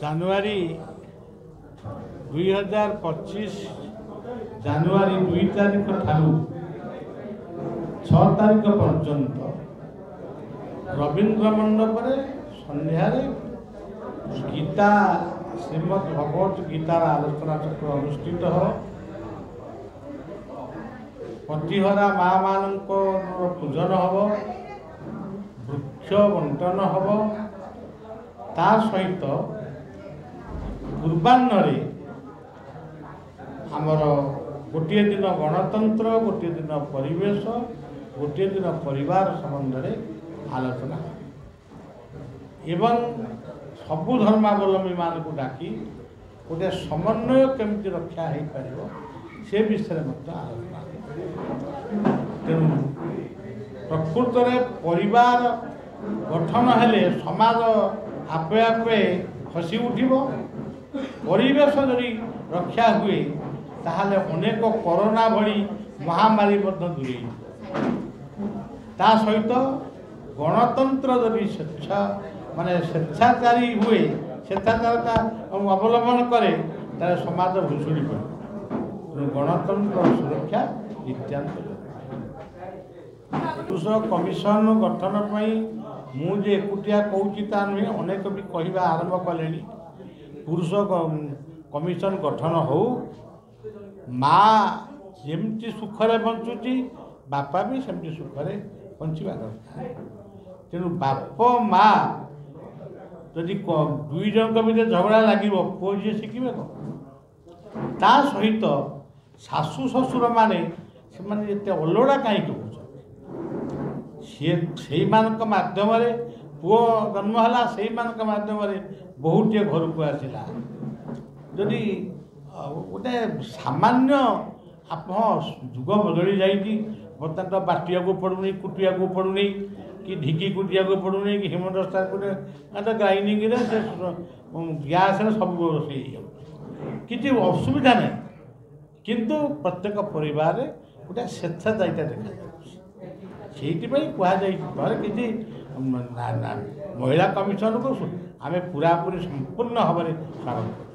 ଜାନୁଆରୀ 2025 ଜାନୁଆରୀ 2 ତାରିଖ ଠାରୁ 6 ତାରିଖ ପର୍ଯ୍ୟନ୍ତ ରବୀନ୍ଦ୍ର ମଣ୍ଡପରେ ସନ୍ଧ୍ୟାରେ ଗୀତା ଶ୍ରୀମଦ୍ ଭଗବତ ଗୀତାର ଆଲୋଚନା ଚକ୍ର ଅନୁଷ୍ଠିତ ହେବ। ପତିହରା ମା ମାନଙ୍କର ପୂଜନ ହେବ, ବୃକ୍ଷ ବଣ୍ଟନ ହେବ। ତା ସହିତ ପୂର୍ବାହ୍ନରେ ଆମର ଗୋଟିଏ ଦିନ ଗଣତନ୍ତ୍ର, ଗୋଟିଏ ଦିନ ପରିବେଶ, ଗୋଟିଏ ଦିନ ପରିବାର ସମ୍ବନ୍ଧରେ ଆଲୋଚନା ଏବଂ ସବୁ ଧର୍ମାବଲମ୍ବୀ ମାନଙ୍କୁ ଡାକି ଗୋଟିଏ ସମନ୍ୱୟ କେମିତି ରକ୍ଷା ହୋଇପାରିବ ସେ ବିଷୟରେ ମଧ୍ୟ ଆଲୋଚନା। ତେଣୁ ପ୍ରକୃତରେ ପରିବାର ଗଠନ ହେଲେ ସମାଜ ଆପେ ଆପେ ଖସି ଉଠିବ। ପରିବେଶ ଯଦି ରକ୍ଷା ହୁଏ ତାହେଲେ ଅନେକ କରୋନା ଭଳି ମହାମାରୀ ମଧ୍ୟ ଦୂରେଇ ଯିବ। ତା ସହିତ ଗଣତନ୍ତ୍ର ଯଦି ସ୍ୱେଚ୍ଛାଚାରୀ ହୁଏ, ସ୍ୱେଚ୍ଛାଚାରିତା ଅବଲମ୍ବନ କରେ, ତାହେଲେ ସମାଜ ଭୁଷୁଡ଼ି ପଡ଼ିବ। ତେଣୁ ଗଣତନ୍ତ୍ର ସୁରକ୍ଷା ନିତ୍ୟାନ୍ତ ପୁରୁଷ କମିଶନ ଗଠନ ପାଇଁ ମୁଁ ଯେ ଏକୁଟିଆ କହୁଛି ତା ନୁହେଁ, ଅନେକ ବି କହିବା ଆରମ୍ଭ କଲେଣି। ପୁରୁଷ କମିଶନ ଗଠନ ହଉ, ମା ଯେମିତି ସୁଖରେ ବଞ୍ଚୁଛି ବାପା ବି ସେମିତି ସୁଖରେ ବଞ୍ଚିବା ଦରକାର। ତେଣୁ ବାପ ମା ଯଦି ଦୁଇ ଜଣଙ୍କ ଭିତରେ ଝଗଡ଼ା ଲାଗିବ, ପୁଅ ଝିଅ ଶିଖିବେ କ'ଣ? ତା ସହିତ ଶାଶୁ ଶ୍ୱଶୁରମାନେ ସେମାନେ ଏତେ ଅଲୋଡ଼ା କାହିଁକି ହେଉଛନ୍ତି? ସେଇମାନଙ୍କ ମାଧ୍ୟମରେ ପୁଅ ଜନ୍ମ ହେଲା, ସେଇମାନଙ୍କ ମାଧ୍ୟମରେ ବୋହୂଟିଏ ଘରକୁ ଆସିଲା। ଯଦି ଗୋଟେ ସାମାନ୍ୟ ଯୁଗ ବଦଳି ଯାଇଛି, ବର୍ତ୍ତମାନ ତ ବାଟିବାକୁ ପଡ଼ୁନି, କୁଟିବାକୁ ପଡ଼ୁନି, କି ଢିଙ୍କି କୁଟିବାକୁ ପଡ଼ୁନି, କି ହେମଦସ୍ତା ଗ୍ରାଇଣ୍ଡିଙ୍ଗରେ ସେ ଗ୍ୟାସରେ ସବୁ ରୋଷେଇ ହେଇଯାଉଛି, କିଛି ଅସୁବିଧା ନାହିଁ। କିନ୍ତୁ ପ୍ରତ୍ୟେକ ପରିବାରରେ ଗୋଟେ ସ୍ୱେଚ୍ଛାଚାରିତା ଦେଖାଯାଉଛି। ସେଇଥିପାଇଁ କୁହାଯାଇଛି ଘରେ କିଛି ମହିଳା କମିଶନକୁ ଆମେ ପୁରାପୁରି ସମ୍ପୂର୍ଣ୍ଣ ଭାବରେ ସ୍ୱାଗତ କରୁଛୁ।